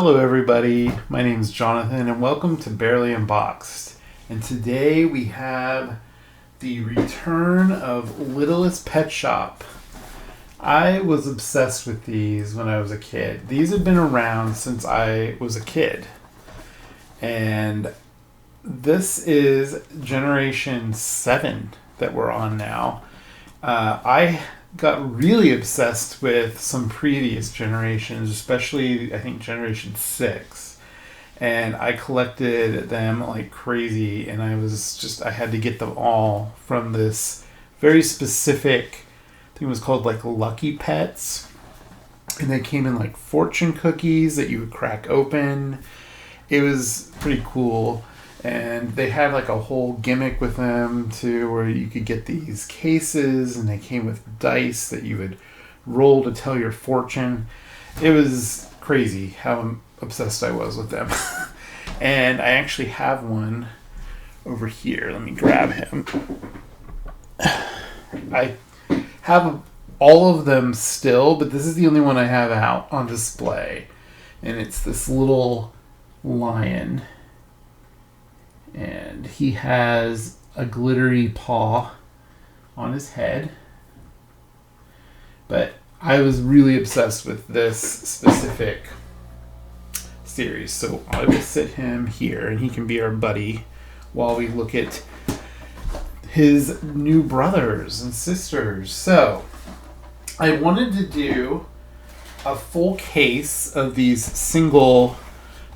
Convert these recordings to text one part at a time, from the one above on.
Hello everybody, my name is Jonathan and welcome to Bearly Unboxed. And today we have the return of Littlest Pet Shop. I was obsessed with these when I was a kid. These have been around since I was a kid. And this is Generation 7 that we're on now. I got really obsessed with some previous generations, especially I think Generation 6. And I collected them like crazy, and I had to get them all from this very specific, I think it was called like Lucky Pets. And they came in like fortune cookies that you would crack open. It was pretty cool. And they had like a whole gimmick with them too, where you could get these cases and they came with dice that you would roll to tell your fortune. It was crazy how obsessed I was with them. And I actually have one over here. Let me grab him. I have all of them still, but this is the only one I have out on display. And it's this little lion. And he has a glittery paw on his head. But I was really obsessed with this specific series. So I will sit him here and he can be our buddy while we look at his new brothers and sisters. So I wanted to do a full case of these single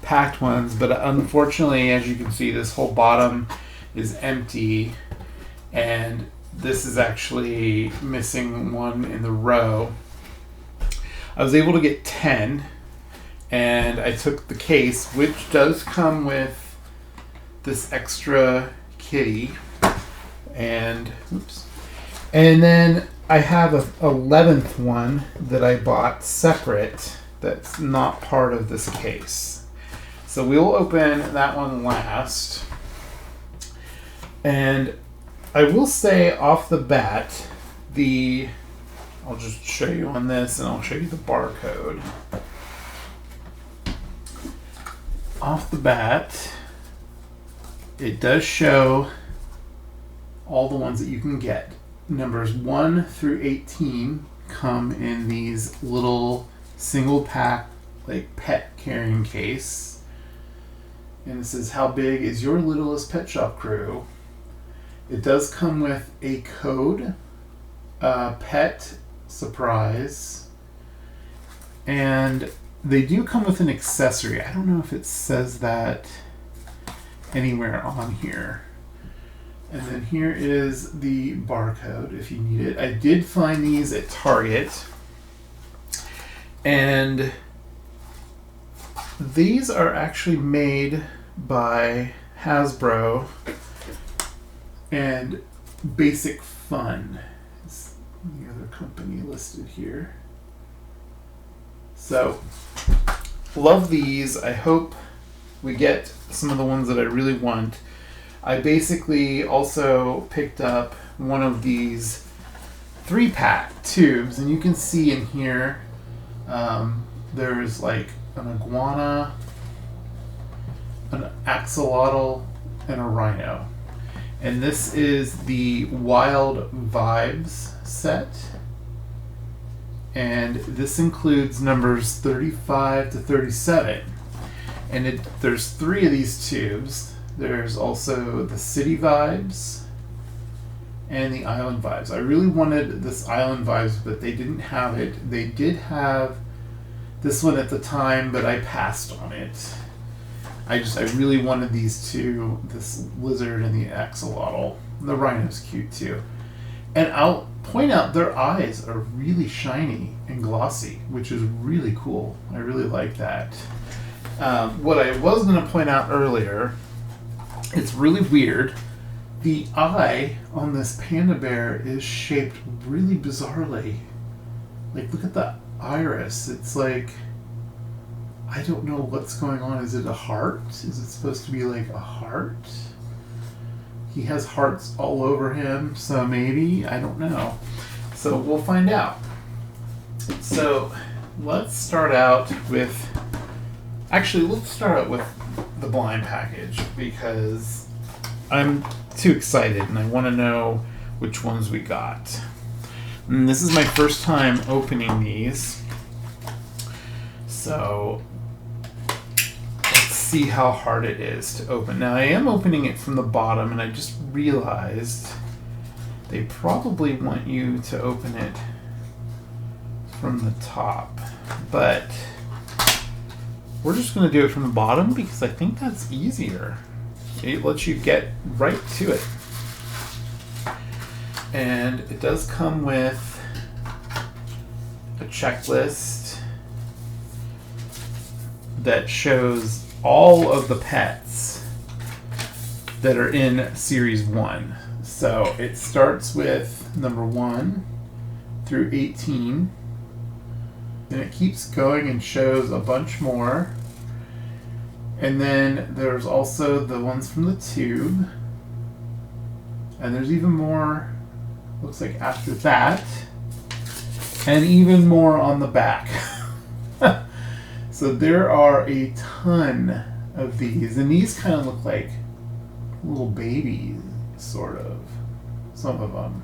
packed ones, but unfortunately, as you can see, this whole bottom is empty, and this is actually missing one in the row. I was able to get 10, and I took the case, which does come with this extra kitty, and then I have a 11th one that I bought separate that's not part of this case. So we'll open that one last. And I will say off the bat, I'll just show you on this and I'll show you the barcode. Off the bat, it does show all the ones that you can get. Numbers 1 through 18 come in these little single pack, like pet carrying case. And it says, how big is your Littlest Pet Shop crew? It does come with a code, pet surprise, and they do come with an accessory. I don't know if it says that anywhere on here. And then here is the barcode if you need it. I did find these at Target. And these are actually made by Hasbro and Basic Fun. It's the other company listed here. So, love these. I hope we get some of the ones that I really want. I basically also picked up one of these 3-pack tubes, and you can see in here there's like an iguana, an axolotl, and a rhino. And this is the Wild Vibes set. And this includes numbers 35 to 37. And there's 3 of these tubes. There's also the City Vibes and the Island Vibes. I really wanted this Island Vibes, but they didn't have it. They did have this one at the time, but I passed on it. I really wanted these two, this lizard and the axolotl. The rhino's cute too. And I'll point out their eyes are really shiny and glossy, which is really cool. I really like that. What I was going to point out earlier, it's really weird. The eye on this panda bear is shaped really bizarrely. Like, look at the iris. It's like, I don't know what's going on. Is it a heart? Is it supposed to be like a heart? He has hearts all over him, so maybe, I don't know. So we'll find out. So let's start out with Actually, let's start out with the blind package because I'm too excited and I want to know which ones we got. And this is my first time opening these. So let's see how hard it is to open. Now I am opening it from the bottom and I just realized they probably want you to open it from the top. But we're just going to do it from the bottom because I think that's easier. It lets you get right to it. And it does come with a checklist that shows all of the pets that are in Series 1. So it starts with number 1 through 18. And it keeps going and shows a bunch more. And then there's also the ones from the tube. And there's even more, looks like after that. And even more on the back. So there are a ton of these. And these kind of look like little babies, sort of. Some of them.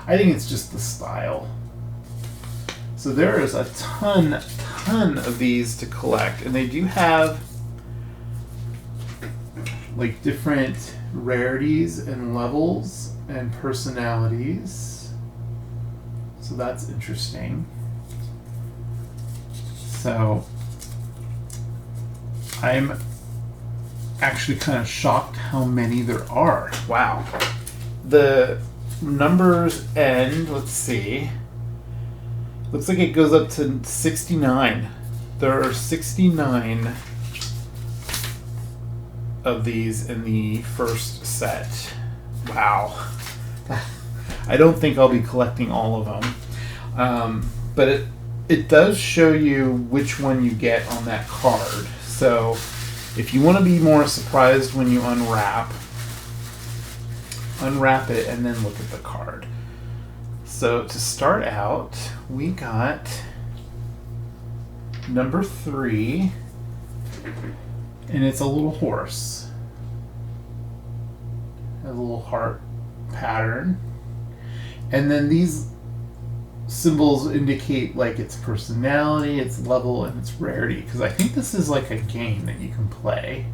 I think it's just the style. So there is a ton of these to collect, and they do have like different rarities and levels and personalities. So that's interesting. So I'm actually kind of shocked how many there are. Wow. The numbers end, let's see. Looks like it goes up to 69. There are 69 of these in the first set. Wow. I don't think I'll be collecting all of them. But it does show you which one you get on that card. So if you want to be more surprised when you unwrap it and then look at the card. So to start out, we got number 3, and it's a little horse. Has a little heart pattern. And then these symbols indicate like its personality, its level, and its rarity. Because I think this is like a game that you can play.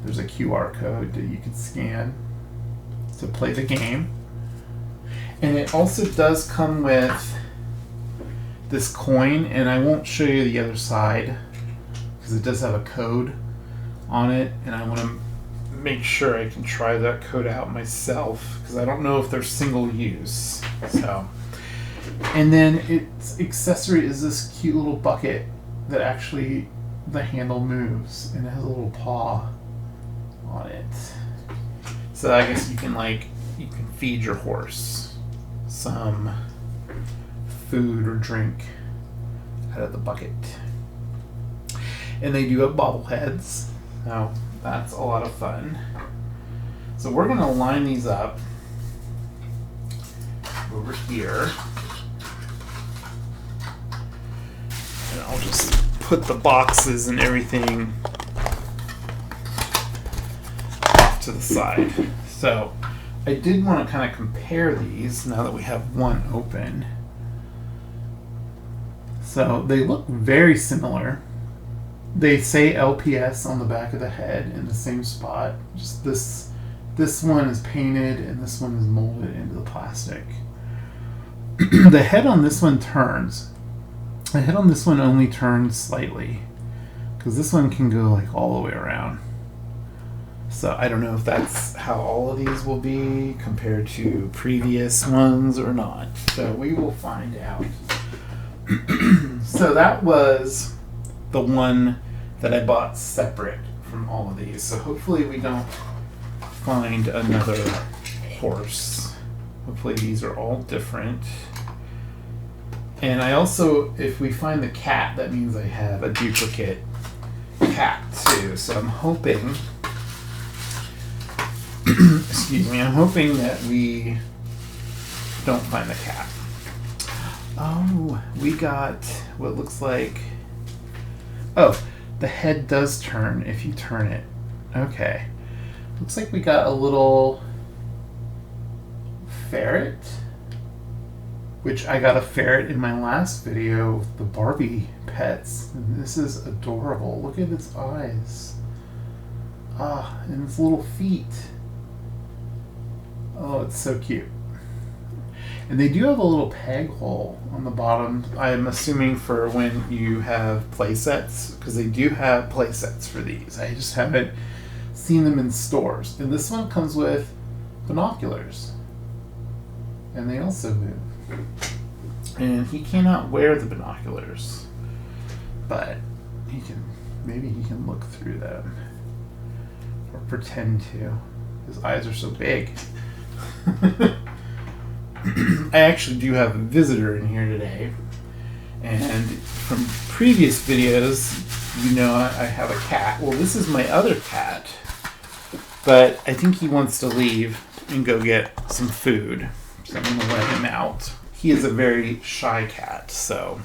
There's a QR code that you can scan to play the game. And it also does come with this coin, and I won't show you the other side because it does have a code on it, and I want to make sure I can try that code out myself because I don't know if they're single use. So, and then its accessory is this cute little bucket that actually the handle moves, and it has a little paw on it. So I guess you can feed your horse some food or drink out of the bucket. And they do have bobbleheads. Now that's a lot of fun. So we're going to line these up over here. And I'll just put the boxes and everything off to the side. So I did want to kind of compare these now that we have one open. So they look very similar. They say LPS on the back of the head in the same spot. Just this one is painted and this one is molded into the plastic. The head on this one turns. The head on this one only turns slightly because this one can go like all the way around. So I don't know if that's how all of these will be compared to previous ones or not. So we will find out. So that was the one that I bought separate from all of these. So hopefully we don't find another horse. Hopefully these are all different. And I also, if we find the cat, that means I have a duplicate cat too. So I'm hoping excuse me, I'm hoping that we don't find the cat. Oh, we got what looks like... Oh, The head does turn if you turn it. Okay. Looks like we got a little ferret, which I got a ferret in my last video with the Barbie pets. And this is adorable. Look at its eyes. Ah, and its little feet. Oh, it's so cute. And they do have a little peg hole on the bottom, I'm assuming for when you have play sets, because they do have play sets for these. I just haven't seen them in stores. And this one comes with binoculars. And they also move. And he cannot wear the binoculars, but maybe he can look through them. Or pretend to. His eyes are so big. I actually do have a visitor in here today, and from previous videos, you know I have a cat. Well, this is my other cat, but I think he wants to leave and go get some food, so I'm going to let him out. He is a very shy cat, so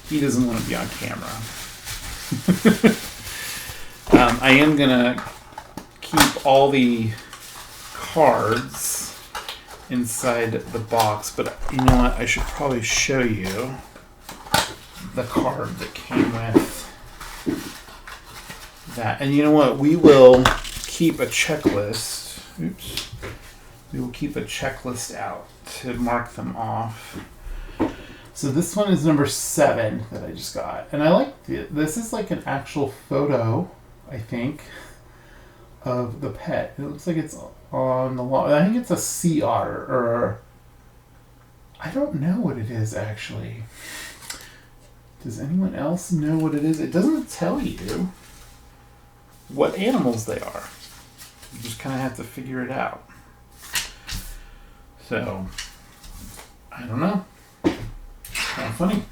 he doesn't want to be on camera. I am going to keep all the cards inside the box, but you know what? I should probably show you the card that came with that. And you know what? We will keep a checklist. Oops. We will keep a checklist out to mark them off. So this one is number 7 that I just got. And I like it. This is like an actual photo, I think, of the pet. It looks like it's on the wall. I think it's a sea otter, or I don't know what it is actually. Does anyone else know what it is? It doesn't tell you what animals they are. You just kind of have to figure it out. So, I don't know. Kind of funny.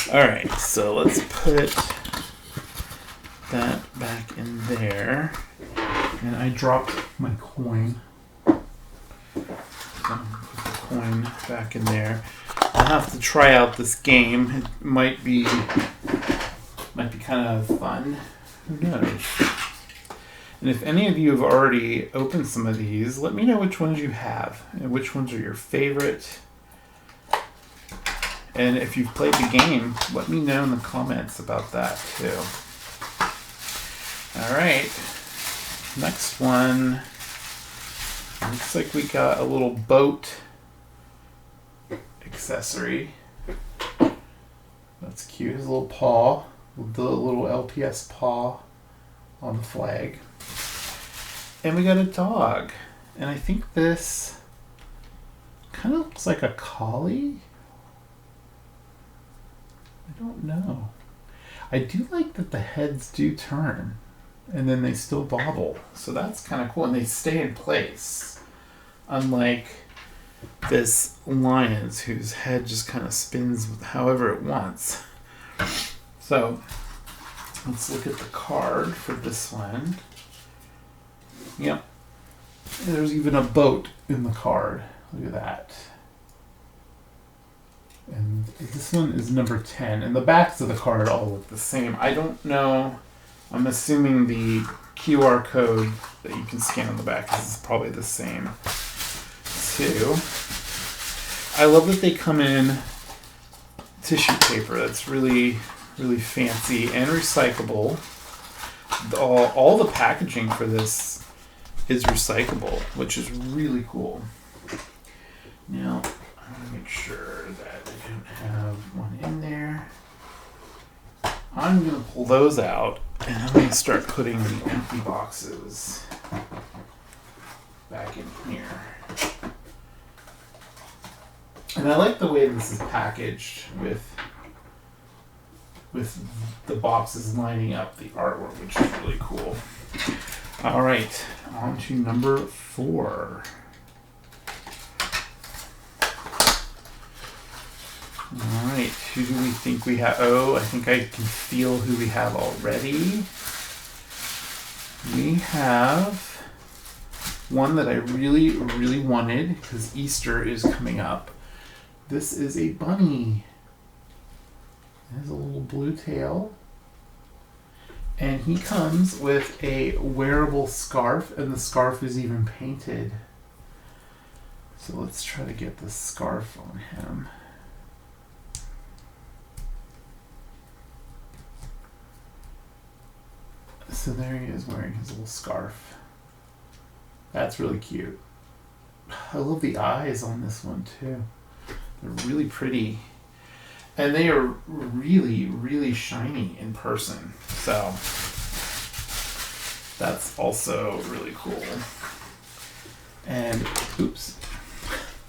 Alright, so let's put that back in there. And I dropped my coin. So put the coin back in there. I'll have to try out this game. It might be kind of fun. Who knows? And if any of you have already opened some of these, let me know which ones you have and which ones are your favorite. And if you've played the game, let me know in the comments about that too. All right. Next one, looks like we got a little boat accessory. That's cute. His little paw, the little LPS paw on the flag. And we got a dog. And I think this kind of looks like a collie. I don't know. I do like that the heads do turn. And then they still bobble. So that's kind of cool. And they stay in place. Unlike this lion's whose head just kind of spins however it wants. So let's look at the card for this one. Yep. There's even a boat in the card. Look at that. And this one is number 10. And the backs of the card all look the same. I don't know. I'm assuming the QR code that you can scan on the back is probably the same too. I love that they come in tissue paper. That's really, really fancy and recyclable. All the packaging for this is recyclable, which is really cool. Now, I want to make sure that I don't have one in there. I'm going to pull those out, and I'm going to start putting the empty boxes back in here. And I like the way this is packaged with the boxes lining up the artwork, which is really cool. All right, on to number 4. All right, who do we think we have? Oh, I think I can feel who we have already. We have one that I really, really wanted because Easter is coming up. This is a bunny. It has a little blue tail And he comes with a wearable scarf, and the scarf is even painted. So let's try to get the scarf on him. So there he is wearing his little scarf. That's really cute. I love the eyes on this one too. They're really pretty. And they are really, really shiny in person. So that's also really cool. And, oops,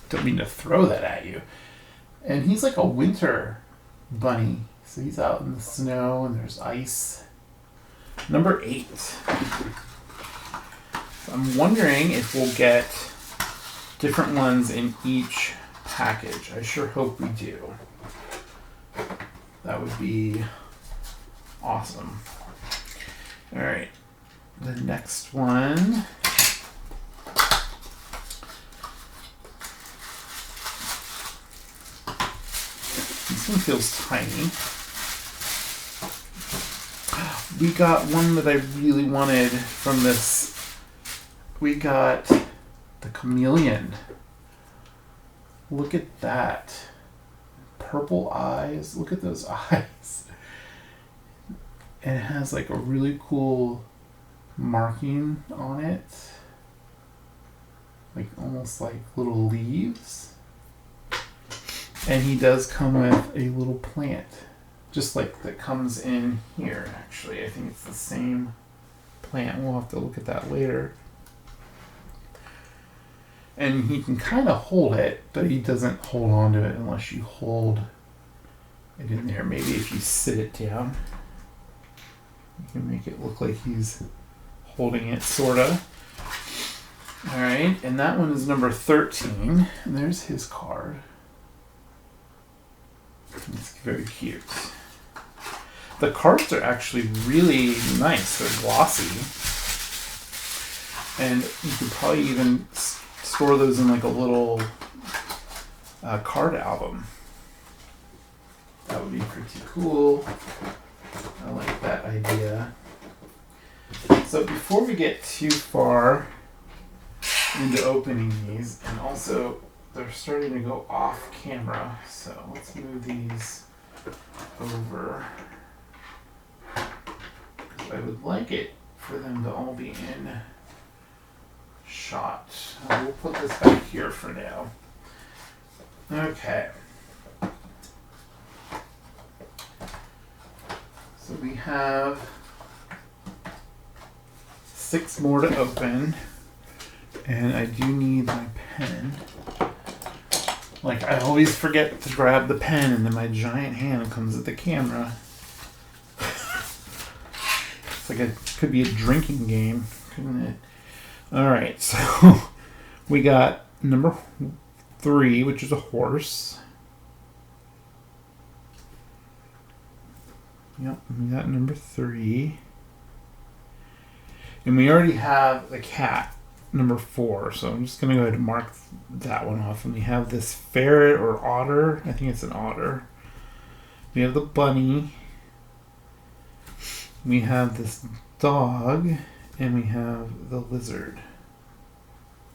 don't mean to throw that at you. And he's like a winter bunny. So he's out in the snow and there's ice. Number 8. So I'm wondering if we'll get different ones in each package. I sure hope we do. That would be awesome. All right, the next one. This one feels tiny. We got one that I really wanted from this. We got the chameleon. Look at that. Purple eyes. Look at those eyes. And it has like a really cool marking on it. Like almost like little leaves. And he does come with a little plant. Just like that comes in here, actually. I think it's the same plant. We'll have to look at that later. And he can kind of hold it, but he doesn't hold on to it unless you hold it in there. Maybe if you sit it down, you can make it look like he's holding it, sort of. All right, and that one is number 13. And there's his card. It's very cute. The cards are actually really nice. They're glossy. And you could probably even store those in like a little card album. That would be pretty cool. I like that idea. So before we get too far into opening these, and also they're starting to go off camera, so let's move these over. I would like it for them to all be in shot. We'll put this back here for now. Okay. So we have 6 more to open, and I do need my pen. Like, I always forget to grab the pen, and then my giant hand comes at the camera. It's like it could be a drinking game, couldn't it? All right, so we got number 3, which is a horse. Yep, we got number 3. And we already have the cat, number 4. So I'm just going to go ahead and mark that one off. And we have this ferret or otter. I think it's an otter. We have the bunny. We have this dog. And we have the lizard.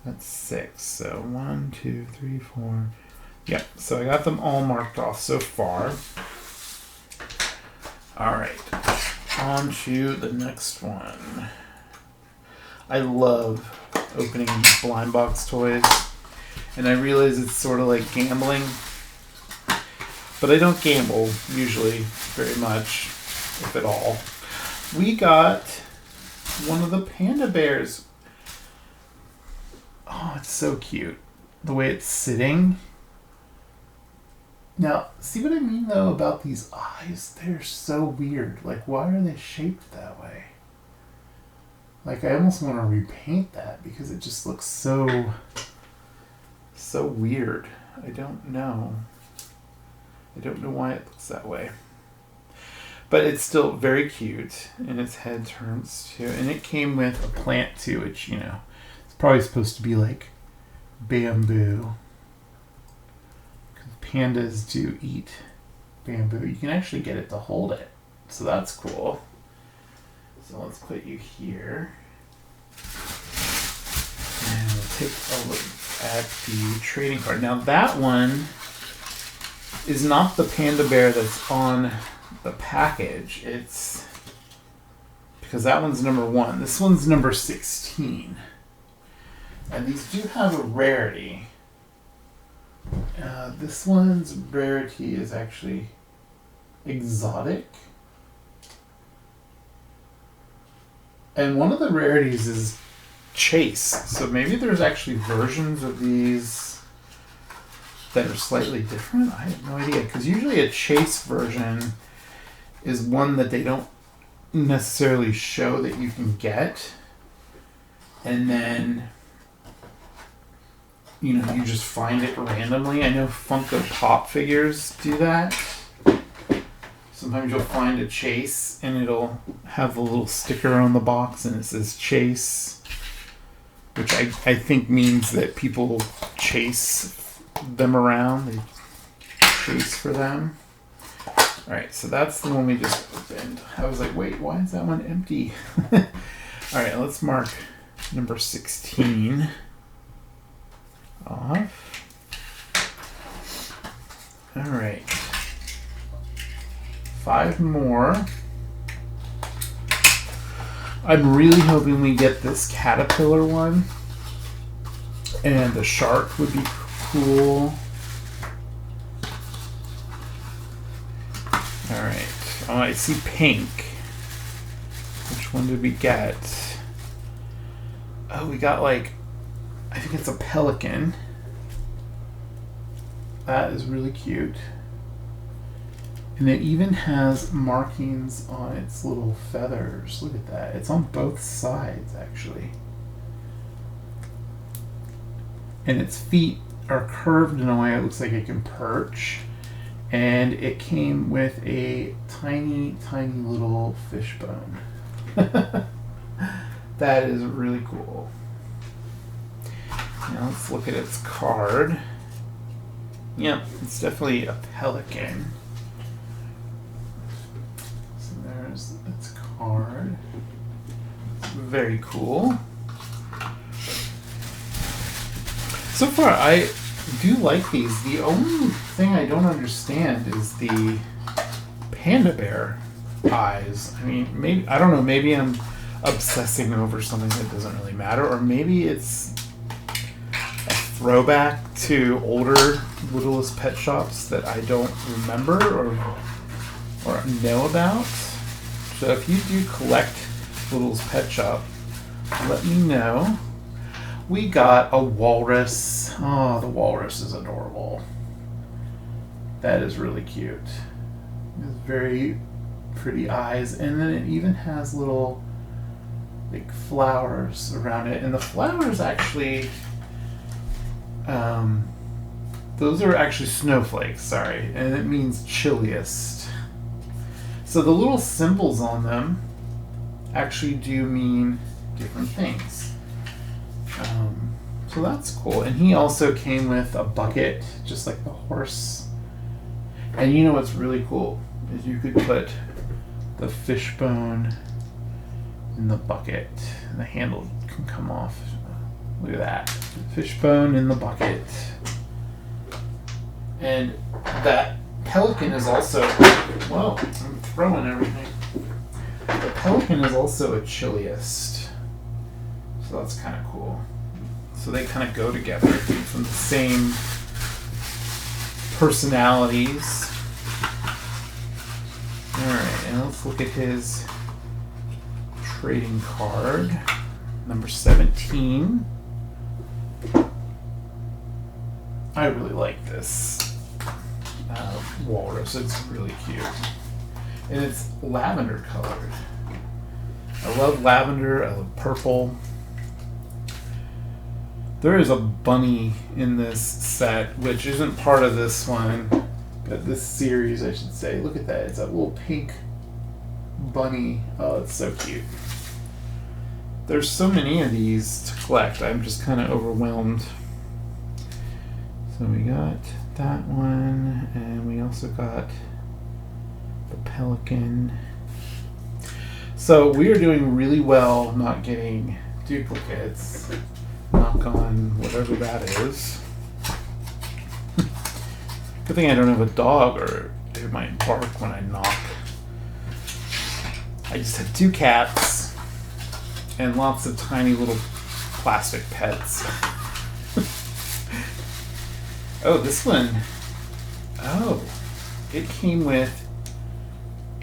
That's 6. So 1, 2, 3, 4. Yep, so I got them all marked off so far. All right, on to the next one. I love opening blind box toys, and I realize it's sort of like gambling, but I don't gamble usually very much, if at all. We got one of the panda bears. Oh, it's so cute. The way it's sitting. Now, see what I mean though about these eyes? They're so weird. Like, why are they shaped that way? Like, I almost want to repaint that because it just looks so weird. I don't know. I don't know why it looks that way. But it's still very cute, and its head turns too. And it came with a plant too, which, you know, it's probably supposed to be like bamboo. Pandas do eat bamboo. You can actually get it to hold it, so that's cool. So let's put you here. And we'll take a look at the trading card. Now that one is not the panda bear that's on the package. It's because that one's number 1. This one's number 16. And these do have a rarity. This one's rarity is actually exotic. And one of the rarities is chase. So maybe there's actually versions of these that are slightly different. I have no idea. Because usually a chase version is one that they don't necessarily show that you can get. And then, you know, you just find it randomly. I know Funko Pop figures do that. Sometimes you'll find a chase and it'll have a little sticker on the box and it says chase, which I think means that people chase them around. They chase for them. Alright, so that's the one we just opened. I was like, wait, why is that one empty? Alright, let's mark number 16 off. Alright. 5 more. I'm really hoping we get this caterpillar one. And the shark would be cool. Alright. Oh, I see pink. Which one did we get? Oh, we got like, I think it's a pelican. That is really cute. And it even has markings on its little feathers. Look at that. It's on both sides, actually. And its feet are curved in a way it looks like it can perch. And it came with a tiny, tiny little fishbone. That is really cool. Now let's look at its card. Yep, it's definitely a pelican. So there's its card. Very cool. So far, I do like these. The only thing I don't understand is the panda bear eyes. I mean, maybe, I don't know, maybe I'm obsessing over something that doesn't really matter, or maybe it's a throwback to older Littlest Pet Shops that I don't remember or know about. So if you do collect Littlest Pet Shop, let me know. We got a walrus. Oh, the walrus is adorable. That is really cute. It's very pretty eyes, and then it even has little like flowers around it, and the flowers actually those are actually snowflakes, sorry, and it means chilliest. So the little symbols on them actually do mean different things. So that's cool. And he also came with a bucket, just like the horse. And you know what's really cool is you could put the fishbone in the bucket, and the handle can come off. Look at that. Fishbone in the bucket. And that pelican is also, whoa, I'm throwing everything. The pelican is also a chilliest. So that's kind of cool. So they kind of go together from the same personalities. Alright, and let's look at his trading card. Number 17. I really like this walrus. It's really cute. And it's lavender colored. I love lavender. I love purple. There is a bunny in this set, which isn't part of this one, but this series, I should say. Look at that. It's a little pink bunny. Oh, it's so cute. There's so many of these to collect. I'm just kind of overwhelmed. So we got that one, and we also got the pelican. So we are doing really well not getting duplicates. Knock on whatever that is. Good thing I don't have a dog, or it might bark when I knock. I just have 2 cats and lots of tiny little plastic pets. Oh, this one. Oh, it came with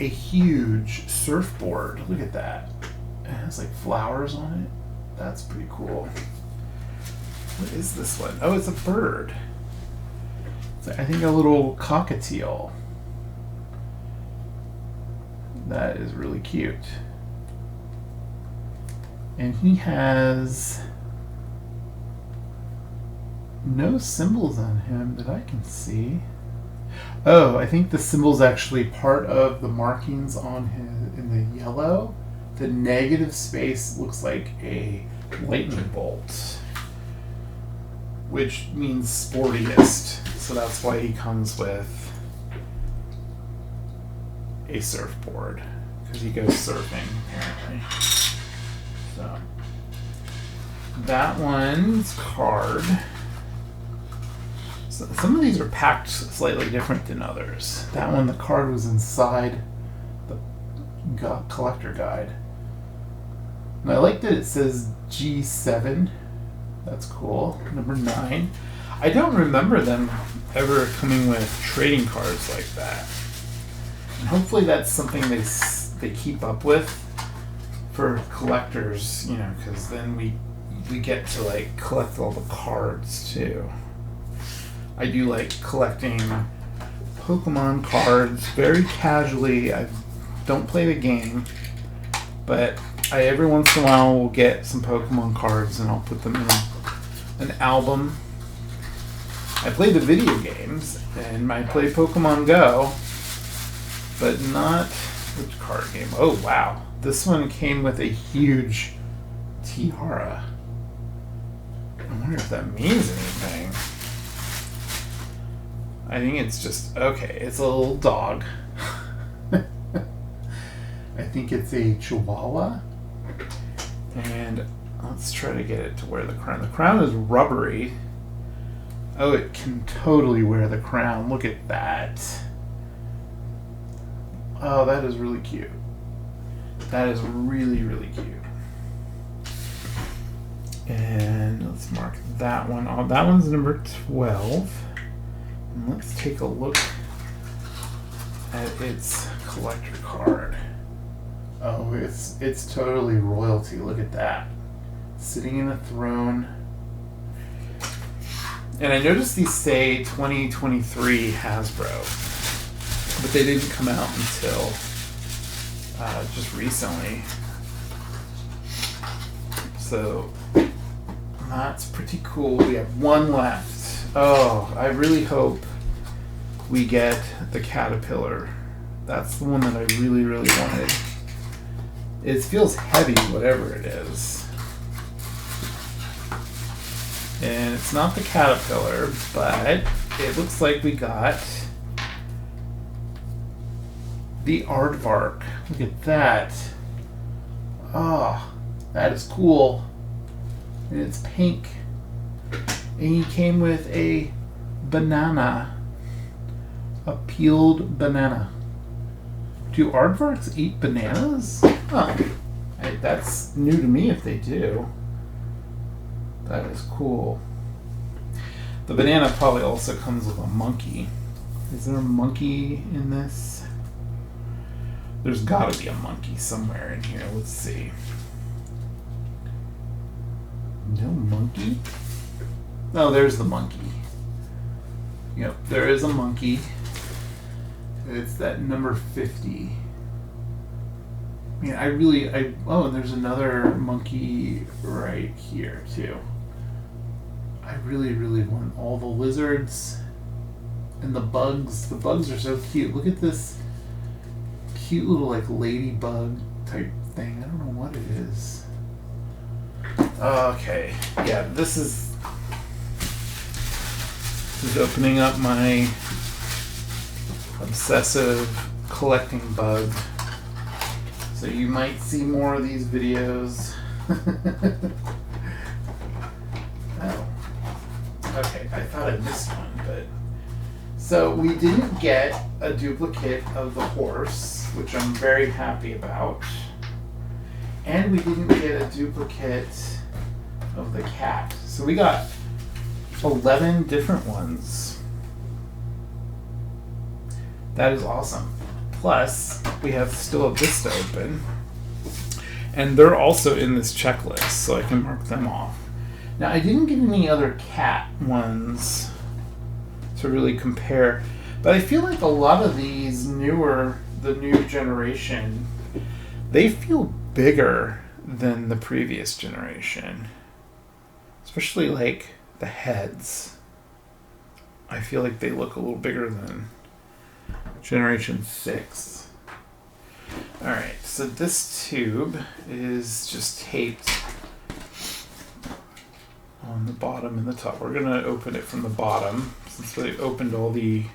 a huge surfboard. Look at that. It has like flowers on it. That's pretty cool. What is this one? Oh, it's a bird. It's, I think, a little cockatiel. That is really cute. And he has no symbols on him that I can see. Oh, I think the symbol's actually part of the markings on his, in the yellow. The negative space looks like a lightning bolt, which means sportiest. So that's why he comes with a surfboard, because he goes surfing apparently. So that one's card. So some of these are packed slightly different than others. That one, the card was inside the collector guide. And I like that it says G7. That's cool. Number 9. I don't remember them ever coming with trading cards like that. And hopefully that's something they keep up with for collectors, you know, because then we get to like collect all the cards too. I do like collecting Pokemon cards very casually. I don't play the game, but I every once in a while will get some Pokemon cards and I'll put them in an album. I play the video games and I play Pokemon Go, but not which card game. Oh wow, this one came with a huge tiara. I wonder if that means anything. I think it's just, okay, it's a little dog. I think it's a Chihuahua. And let's try to get it to wear the crown is rubbery. Oh, it can totally wear the crown. Look at that. Oh, that is really cute. That is really, really cute. And let's mark that one off. That one's number 12. And let's take a look at its collector card. Oh, it's totally royalty. Look at that. Sitting in a throne. And I noticed these say 2023 Hasbro, but they didn't come out until just recently. So that's pretty cool. We have one left. Oh, I really hope we get the caterpillar. That's the one that I really, really wanted. It feels heavy, whatever it is. And it's not the caterpillar, but it looks like we got the aardvark. Look at that. Oh, that is cool. And it's pink. And he came with a banana. A peeled banana. Do aardvarks eat bananas? Huh. That's new to me if they do. That is cool. The banana probably also comes with a monkey. Is there a monkey in this? There's gotta be a monkey somewhere in here. Let's see. No monkey? Oh, there's the monkey. Yep, there is a monkey. It's that number 50. I mean, oh, and there's another monkey right here, too. I really, really want all the lizards and the bugs. The bugs are so cute. Look at this cute little, like, ladybug type thing. I don't know what it is. Okay. Yeah, this is opening up my obsessive collecting bug. So you might see more of these videos. Oh. Okay, I thought I missed one, but... So we didn't get a duplicate of the horse, which I'm very happy about. And we didn't get a duplicate of the cat. So we got 11 different ones. That is awesome. Plus, we have still a Vista open. And they're also in this checklist, so I can mark them off. Now, I didn't get any other cat ones to really compare, but I feel like a lot of these the new generation, they feel bigger than the previous generation. Especially like the heads. I feel like they look a little bigger than Generation 6. Alright, so this tube is just taped on the bottom and the top. We're going to open it from the bottom since we opened all the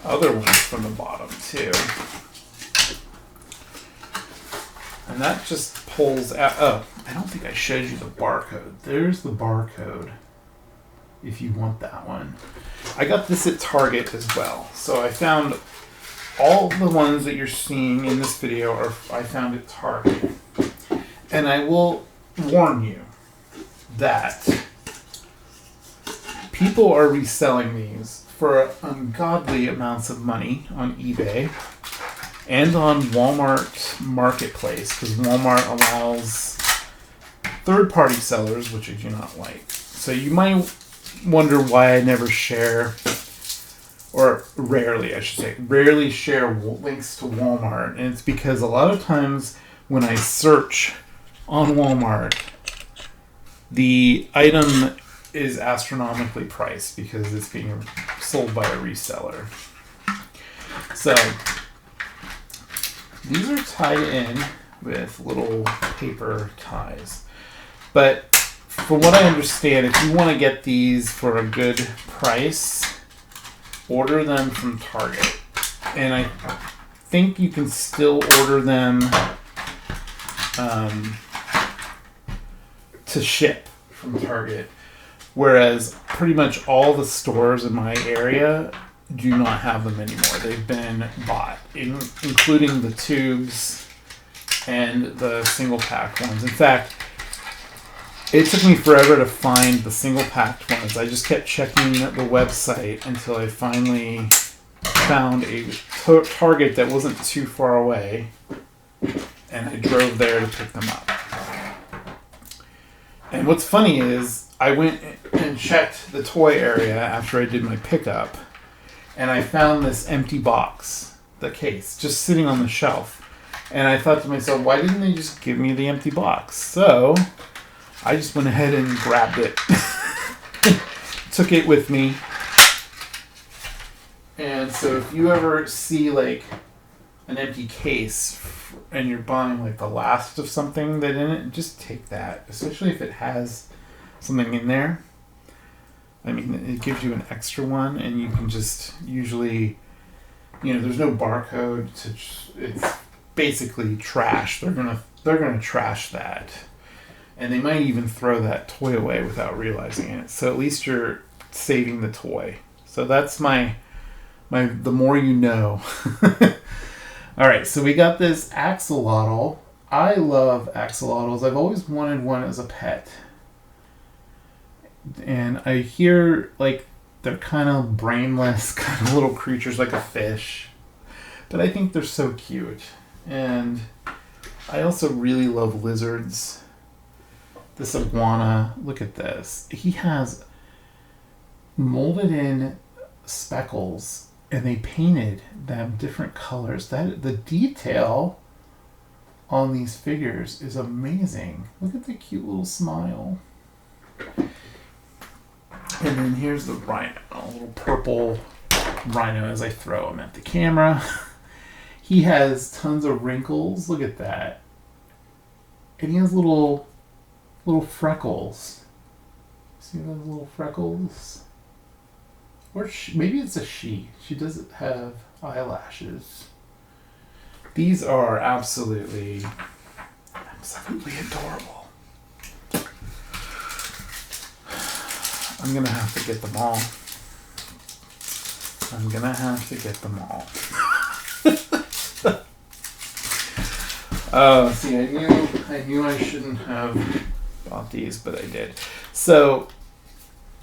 other ones from the bottom too. And that just pulls out. Oh, I don't think I showed you the barcode. There's the barcode if you want that one. I got this at Target as well. So I found all the ones that you're seeing in this video I found at Target. And I will warn you that people are reselling these for ungodly amounts of money on eBay and on Walmart Marketplace, because Walmart allows third-party sellers, which I do not like. So you might wonder why I never share, or rarely, I should say, rarely share links to Walmart. And it's because a lot of times when I search on Walmart, the item is astronomically priced because it's being sold by a reseller. So these are tied in with little paper ties. But from what I understand, if you want to get these for a good price, order them from Target. And I think you can still order them to ship from Target, whereas pretty much all the stores in my area do not have them anymore. They've been bought, including the tubes and the single pack ones. In fact, it took me forever to find the single packed ones. I just kept checking the website until I finally found a Target that wasn't too far away, and I drove there to pick them up. And what's funny is I went and checked the toy area after I did my pickup, and I found this empty box, the case, just sitting on the shelf. And I thought to myself, why didn't they just give me the empty box? So I just went ahead and grabbed it, took it with me. And so if you ever see like an empty case and you're buying like the last of something that in it, just take that, especially if it has something in there. I mean, it gives you an extra one, and you can just usually, there's no barcode it's basically trash. They're gonna trash that, and they might even throw that toy away without realizing it. So at least you're saving the toy. So that's my the more you know. All right, so we got this axolotl. I love axolotls. I've always wanted one as a pet. And I hear like they're kind of brainless, kind of little creatures like a fish. But I think they're so cute. And I also really love lizards. This iguana, look at this. He has molded in speckles, and they painted them different colors. The detail on these figures is amazing. Look at the cute little smile. And then here's the rhino, a little purple rhino as I throw him at the camera. He has tons of wrinkles. Look at that. And he has little freckles. See those little freckles? Or maybe it's a she. She doesn't have eyelashes. These are absolutely adorable. I'm going to have to get them all. Oh, see, I knew I shouldn't have bought these, but I did. So,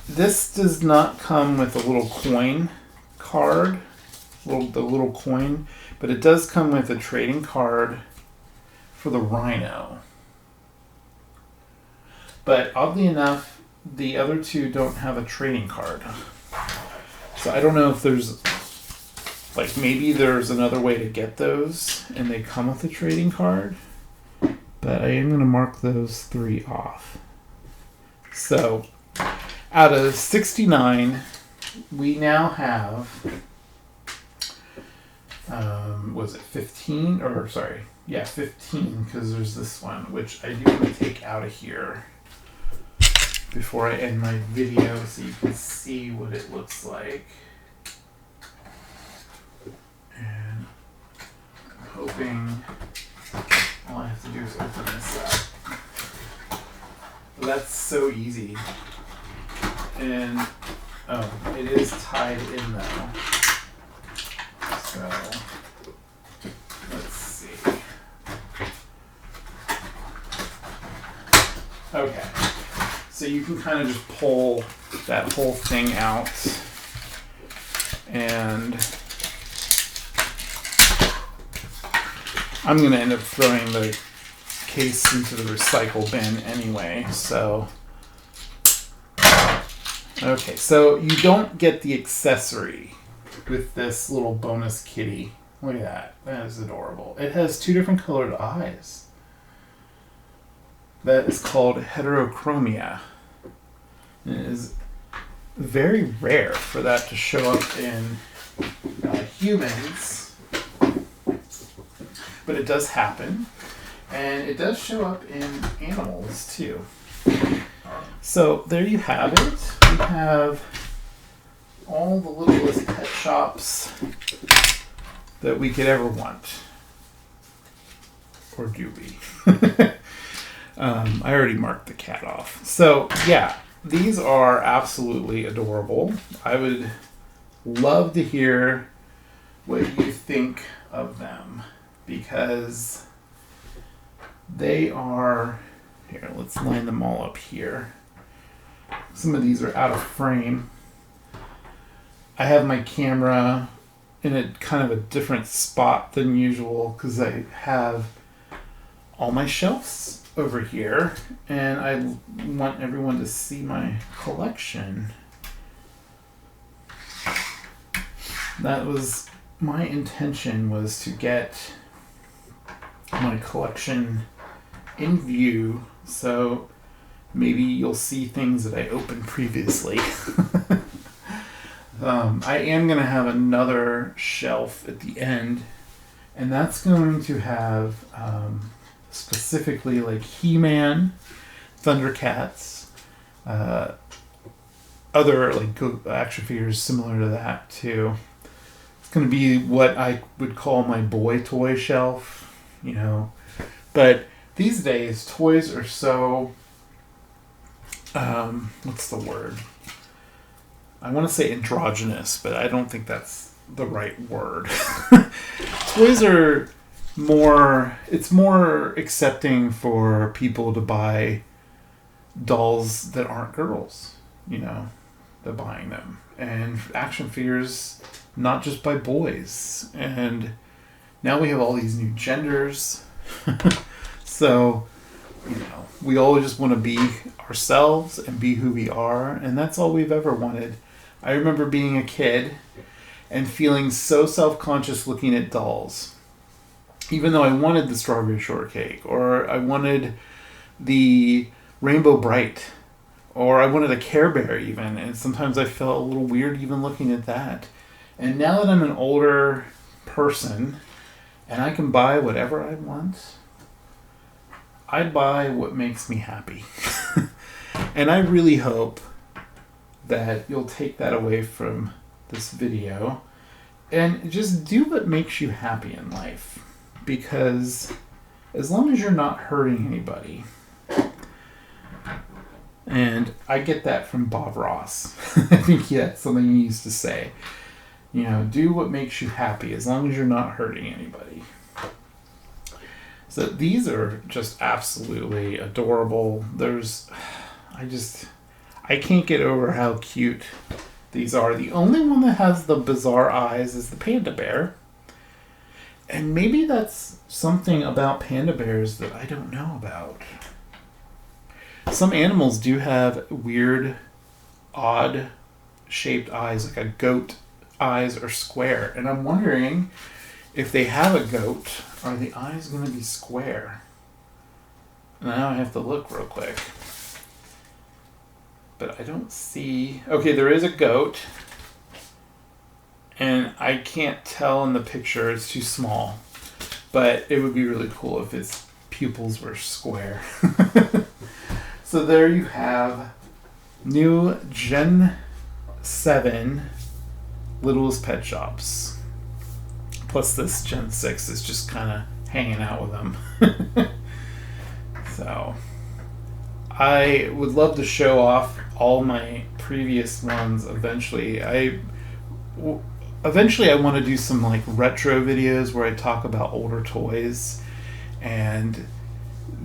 this does not come with a little coin card, the little coin, but it does come with a trading card for the rhino. But oddly enough, the other two don't have a trading card. So I don't know if there's, like, maybe there's another way to get those and they come with a trading card. But I am going to mark those 3 off. So, out of 69, we now have, was it 15? Or, sorry, yeah, 15, because there's this one, which I do want to take out of here before I end my video so you can see what it looks like. And I'm hoping all I have to do is open this up. That's so easy. And, oh, it is tied in though. So, let's see. Okay. So you can kind of just pull that whole thing out and I'm going to end up throwing the case into the recycle bin anyway, so okay, so you don't get the accessory with this little bonus kitty. Look at that. That is adorable. It has 2 different colored eyes. That is called heterochromia. It is very rare for that to show up in humans, but it does happen, and it does show up in animals too. So there you have it. We have all the Littlest Pet Shops that we could ever want. Or do we? I already marked the cat off. So yeah, these are absolutely adorable. I would love to hear what you think of them, because they are, here, let's line them all up here. Some of these are out of frame. I have my camera in a kind of a different spot than usual because I have all my shelves over here and I want everyone to see my collection. That was my intention, was to get my collection in view, so maybe you'll see things that I opened previously. I am going to have another shelf at the end, and that's going to have specifically like He-Man, Thundercats, other like action figures similar to that too. It's going to be what I would call my boy toy shelf, you know. But these days, toys are so, what's the word? I want to say androgynous, but I don't think that's the right word. Toys are more, it's more accepting for people to buy dolls that aren't girls, you know, they're buying them. And action figures, not just by boys. And now we have all these new genders. So, you know, we all just want to be ourselves and be who we are. And that's all we've ever wanted. I remember being a kid and feeling so self-conscious looking at dolls. Even though I wanted the strawberry shortcake, or I wanted the Rainbow Bright, or I wanted a Care Bear even, and sometimes I felt a little weird even looking at that. And now that I'm an older person and I can buy whatever I want, I buy what makes me happy. And I really hope that you'll take that away from this video and just do what makes you happy in life. because as long as you're not hurting anybody, and I get that from Bob Ross. I think that's something he used to say. You know, do what makes you happy as long as you're not hurting anybody. So these are just absolutely adorable. I can't get over how cute these are. The only one that has the bizarre eyes is the panda bear. And maybe that's something about panda bears that I don't know about. Some animals do have weird, odd shaped eyes, like a goat eyes are square. And I'm wondering if they have a goat, are the eyes going to be square? Now I have to look real quick. But I don't see... Okay, there is a goat. And I can't tell in the picture, it's too small. But it would be really cool if its pupils were square. So there you have new Gen 7 Littlest Pet Shops. Plus this Gen 6 is just kind of hanging out with them. So I would love to show off all my previous ones eventually. Eventually I want to do some like retro videos where I talk about older toys and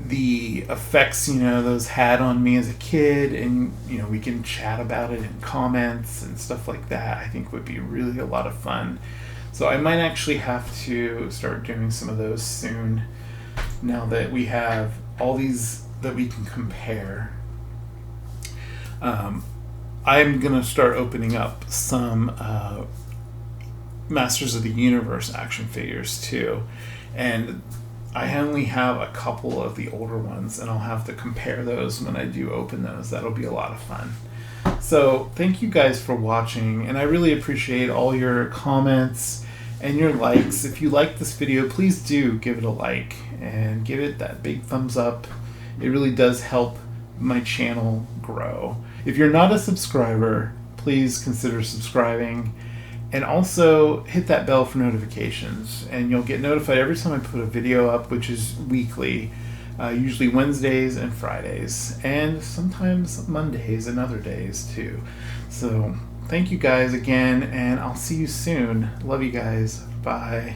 the effects, you know, those had on me as a kid, and you know, we can chat about it in comments and stuff like that. I think would be really a lot of fun. So I might actually have to start doing some of those soon, now that we have all these that we can compare. I'm gonna start opening up some Masters of the Universe action figures too, and I only have a couple of the older ones, and I'll have to compare those when I do open those. That'll be a lot of fun. So thank you guys for watching, and I really appreciate all your comments and your likes. If you like this video, please do give it a like and give it that big thumbs up. It really does help my channel grow. If you're not a subscriber, please consider subscribing. And also hit that bell for notifications, and you'll get notified every time I put a video up, which is weekly, usually Wednesdays and Fridays, and sometimes Mondays and other days too. So thank you guys again, and I'll see you soon. Love you guys. Bye.